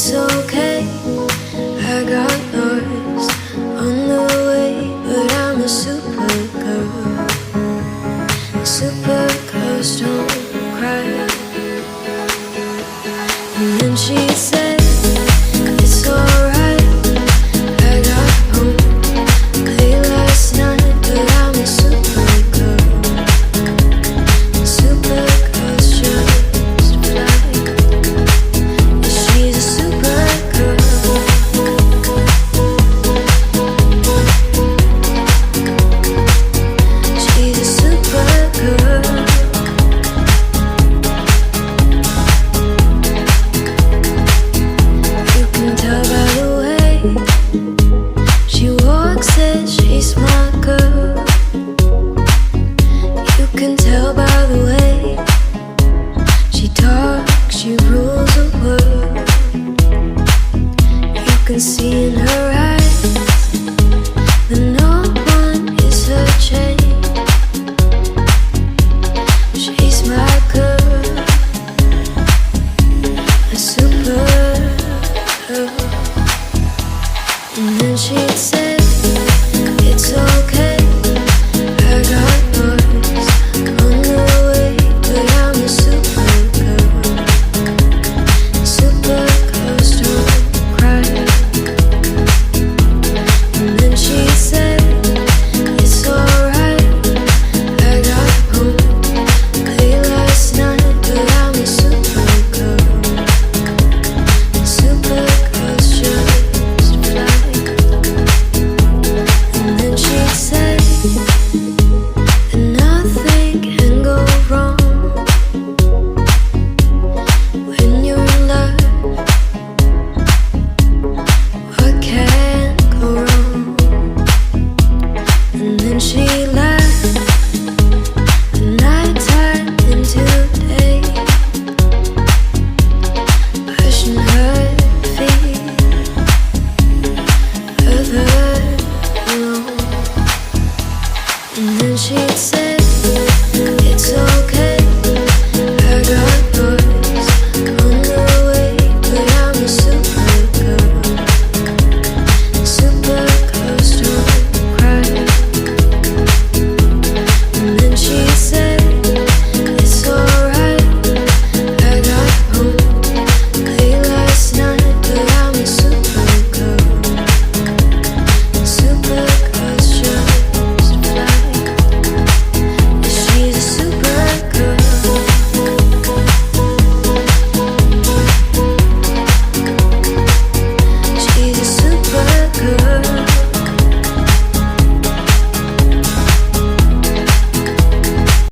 It's okay, I got lost on the way, but I'm a super girl. Super girls don't cry. And then she said, it's alright, I got home late last night, but I'm a super girl. Super girls just fly. Yeah, she's a super girl. She's a super girl. You can tell by the way she walks that she's my girl. You can tell by the way she talks, she rules the world. You can see in her eyes that no one is her chain. She's my girl.